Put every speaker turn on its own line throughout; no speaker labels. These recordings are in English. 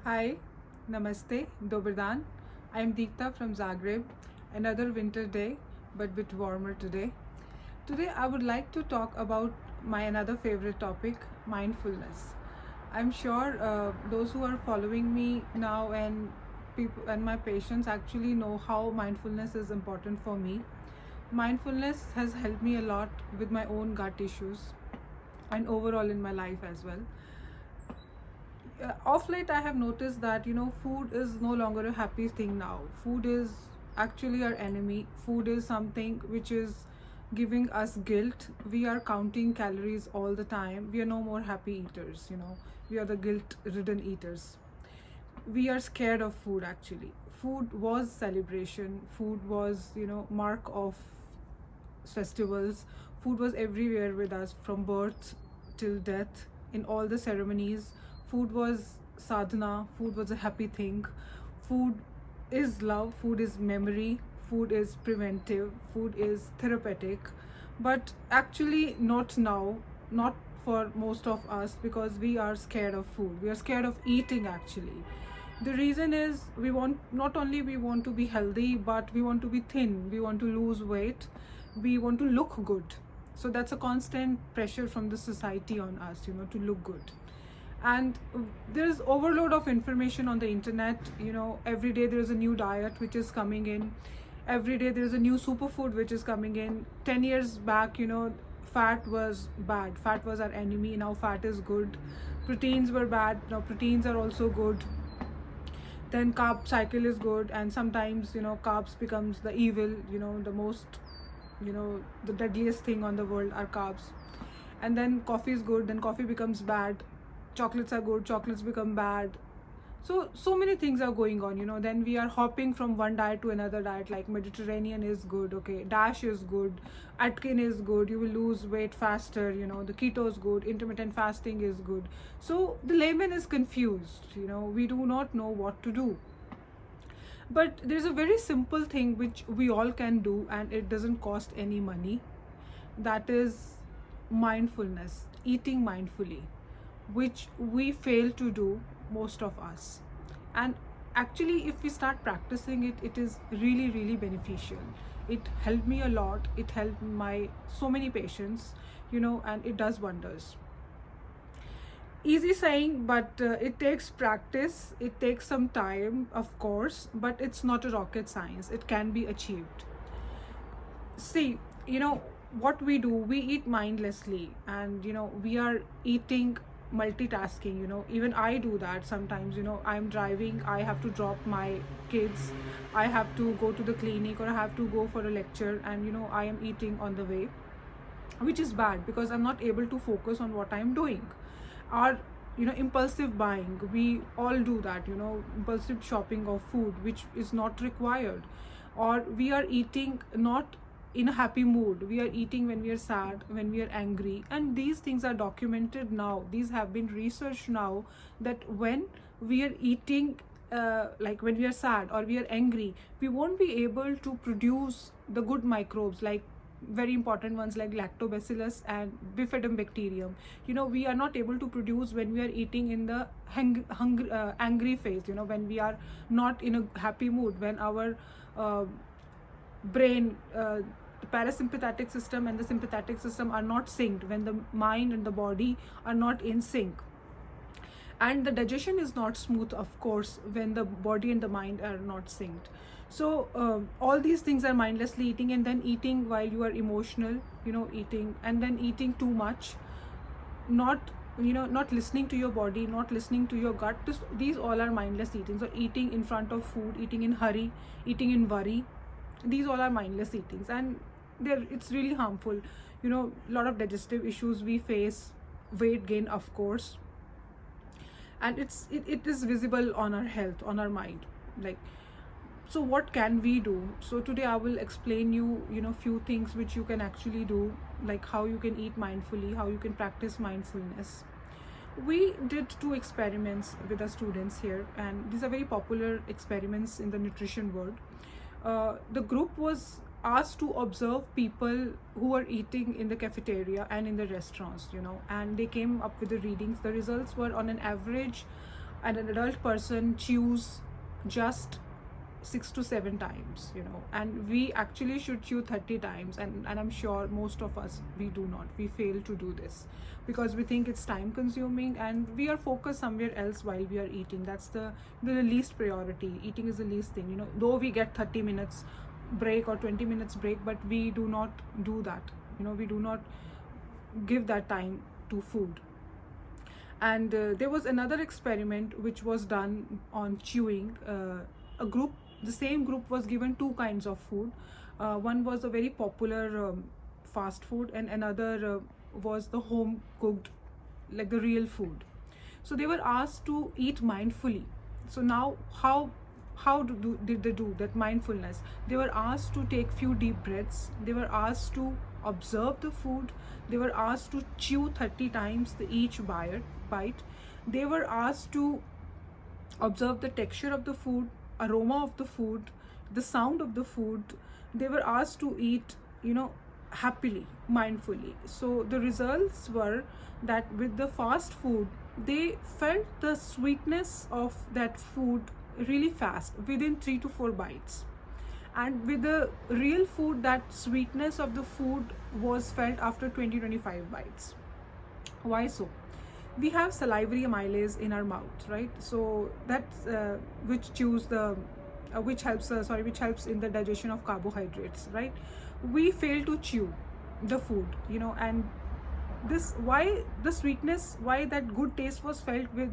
Hi, Namaste, Doberdan. I am Deekta from Zagreb. Another winter day, but bit warmer today. Today I would like to talk about my another favorite topic, mindfulness. I'm sure those who are following me now and people and my patients actually know how mindfulness is important for me. Mindfulness has helped me a lot with my own gut issues and overall in my life as well. Of late I have noticed that food is no longer a happy thing now. Food is actually our enemy. Food is something which is giving us guilt. We are counting calories all the time. We are no more happy eaters. We are the guilt ridden eaters. We are scared of food. Actually, food was celebration. Food was mark of festivals. Food was everywhere with us from birth till death. In all the ceremonies, food was sadhana. Food was a happy thing. Food is love. Food is memory. Food is preventive. Food is therapeutic. But actually not now, not for most of us, because we are scared of food. We are scared of eating actually. The reason is we want, not only we want to be healthy, but we want to be thin. We want to lose weight. We want to look good. So that's a constant pressure from the society on us, to look good. And there's overload of information on the internet. Every day there is a new diet which is coming in. Every day there is a new superfood which is coming in. 10 years back, fat was bad. Fat was our enemy. Now fat is good. Proteins were bad. Now proteins are also good. Then carb cycle is good, and sometimes carbs becomes the evil. The most, the deadliest thing on the world are carbs. And then coffee is good, then coffee becomes bad. Chocolates are good, chocolates become bad. So many things are going on. Then we are hopping from one diet to another diet. Like Mediterranean is good, okay, Dash is good, Atkin is good, you will lose weight faster. The keto is good, intermittent fasting is good. So the layman is confused. We do not know what to do. But there's a very simple thing which we all can do, and it doesn't cost any money. That is mindfulness, eating mindfully, which we fail to do, most of us. And actually, if we start practicing it, it is really, really beneficial. It helped me a lot. It helped my so many patients, and it does wonders. Easy saying, but it takes practice. It takes some time, of course, but it's not a rocket science. It can be achieved. See, what we do, we eat mindlessly, and we are eating multitasking. Even I do that sometimes. I'm driving, I have to drop my kids, I have to go to the clinic, or I have to go for a lecture, and I am eating on the way, which is bad because I'm not able to focus on what I'm doing. Or impulsive buying, we all do that. Impulsive shopping of food which is not required. Or we are eating not in a happy mood. We are eating when we are sad, when we are angry, and these things are documented now. These have been researched now, that when we are eating, like when we are sad or we are angry, we won't be able to produce the good microbes, like very important ones like lactobacillus and bifidobacterium. We are not able to produce when we are eating in the angry phase. When we are not in a happy mood, when our brain, the parasympathetic system and the sympathetic system are not synced, when the mind and the body are not in sync. And the digestion is not smooth, of course, when the body and the mind are not synced. So all these things are mindlessly eating, and then eating while you are emotional, eating, and then eating too much, not listening to your body, not listening to your gut. These all are mindless eating. So eating in front of food, eating in hurry, eating in worry, these all are mindless eatings, and it's really harmful. A lot of digestive issues we face, weight gain, of course, and it is visible on our health, on our mind. Like, so what can we do? So today I will explain you few things which you can actually do, like how you can eat mindfully, how you can practice mindfulness. We did 2 experiments with the students here, and these are very popular experiments in the nutrition world. The group was asked to observe people who were eating in the cafeteria and in the restaurants, and they came up with the readings. The results were, on an average, and an adult person chews just 6 to 7 times, and we actually should chew 30 times, and I'm sure most of us, we do not, we fail to do this because we think it's time consuming and we are focused somewhere else while we are eating. That's the least priority. Eating is the least thing, though we get 30 minutes break or 20 minutes break, but we do not do that. We do not give that time to food. And there was another experiment which was done on chewing. The same group was given two kinds of food. One was a very popular fast food, and another was the home cooked, like the real food. So they were asked to eat mindfully. So now did they do that mindfulness? They were asked to take few deep breaths. They were asked to observe the food. They were asked to chew 30 times each bite. They were asked to observe the texture of the food, aroma of the food, the sound of the food. They were asked to eat, happily, mindfully. So the results were that with the fast food, they felt the sweetness of that food really fast, within 3 to 4 bites. And with the real food, that sweetness of the food was felt after 20-25 bites. Why so? We have salivary amylase in our mouth, right? So that's which helps in the digestion of carbohydrates, right? We fail to chew the food, and why the sweetness, why that good taste was felt with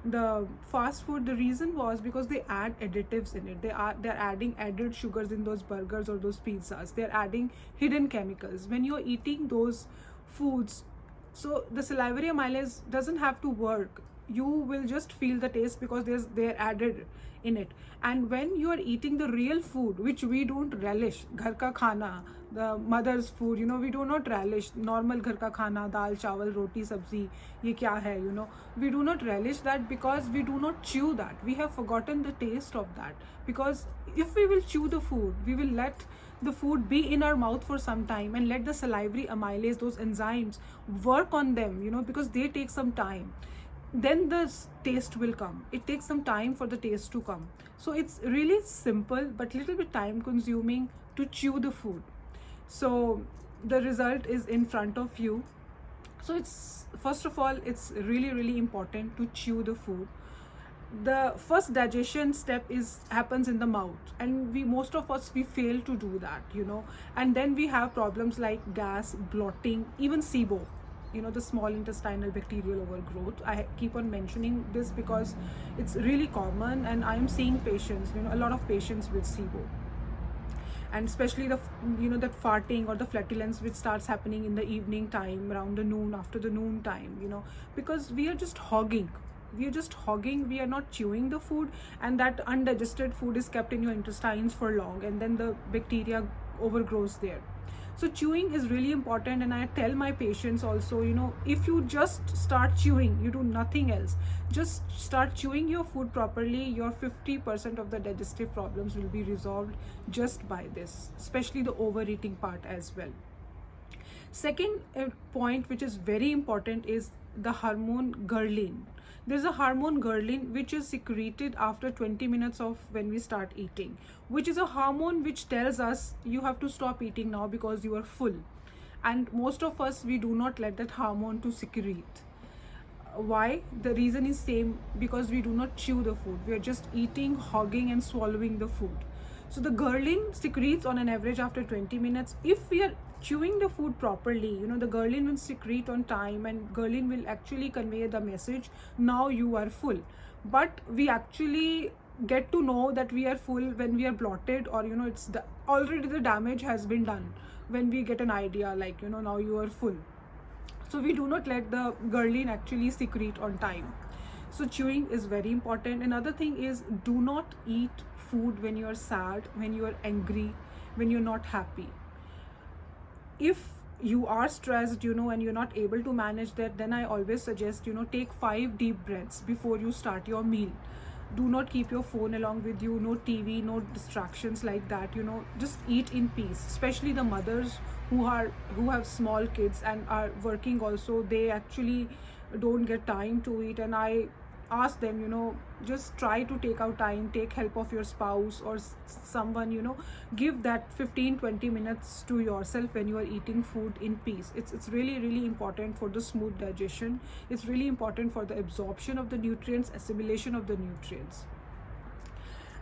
the fast food? The reason was because they add additives in it. They're adding added sugars in those burgers or those pizzas. They're adding hidden chemicals when you're eating those foods. So the salivary amylase doesn't have to work. You will just feel the taste because they're added in it. And when you are eating the real food, which we don't relish, ghar ka khana, the mother's food, we do not relish normal ghar ka khana, dal, chawal, roti, sabzi, ye kya hai, we do not relish that because we do not chew that. We have forgotten the taste of that, because if we will chew the food, we will let the food be in our mouth for some time and let the salivary amylase, those enzymes, work on them, because they take some time. Then the taste will come. It takes some time for the taste to come. So it's really simple but little bit time consuming to chew the food. So the result is in front of you. So it's, first of all, it's really, really important to chew the food. The first digestion step happens in the mouth, and most of us fail to do that, and then we have problems like gas, bloating, even SIBO, the small intestinal bacterial overgrowth. I keep on mentioning this because it's really common, and I'm seeing patients, a lot of patients with SIBO, and especially the that farting or the flatulence which starts happening in the evening time, around the noon, after the noon time, because we are just hogging. We are not chewing the food, and that undigested food is kept in your intestines for long, and then the bacteria overgrows there. So chewing is really important, and I tell my patients also, if you just start chewing, you do nothing else, just start chewing your food properly, your 50% of the digestive problems will be resolved just by this, especially the overeating part as well. Second point which is very important is the hormone ghrelin. There's a hormone ghrelin which is secreted after 20 minutes of when we start eating, which is a hormone which tells us you have to stop eating now because you are full. And most of us, we do not let that hormone to secrete. Why? The reason is same, because we do not chew the food. We are just eating, hogging and swallowing the food. So the ghrelin secretes on an average after 20 minutes. If we are chewing the food properly, the ghrelin will secrete on time, and ghrelin will actually convey the message, now you are full. But we actually get to know that we are full when we are bloated, or it's already the damage has been done when we get an idea like, now you are full. So we do not let the ghrelin actually secrete on time. So chewing is very important. Another thing is, do not eat food when you are sad, when you are angry, when you're not happy. If you are stressed, and you're not able to manage that, then I always suggest, take 5 deep breaths before you start your meal. Do not keep your phone along with you, no TV, no distractions like that, just eat in peace. Especially the mothers who have small kids and are working also, they actually don't get time to eat, and I ask them, just try to take out time, take help of your spouse or someone, give that 15-20 minutes to yourself when you are eating food in peace. It's really, really important for the smooth digestion. It's really important for the absorption of the nutrients, assimilation of the nutrients.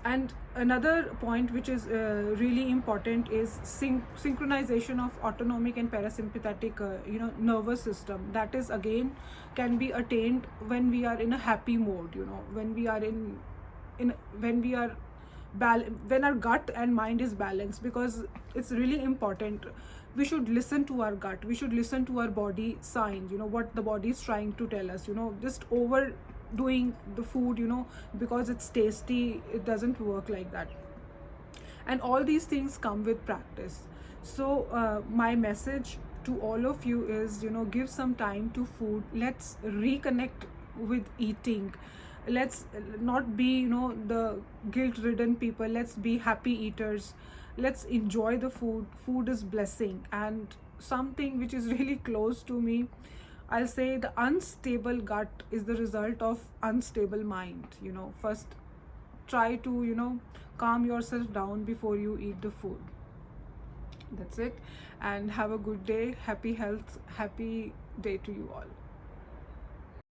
And another point which is really important is synchronization of autonomic and parasympathetic nervous system. That is again can be attained when we are in a happy mode, when we are when we are when our gut and mind is balanced. Because it's really important, we should listen to our gut, we should listen to our body signs, what the body is trying to tell us. Just overdoing the food, because it's tasty, it doesn't work like that. And all these things come with practice. So my message to all of you is, give some time to food. Let's reconnect with eating. Let's not be, the guilt ridden people. Let's be happy eaters. Let's enjoy the food. Food is blessing. And something which is really close to me, I'll say, the unstable gut is the result of unstable mind. First try to, calm yourself down before you eat the food. That's it. And have a good day. Happy health. Happy day to you all.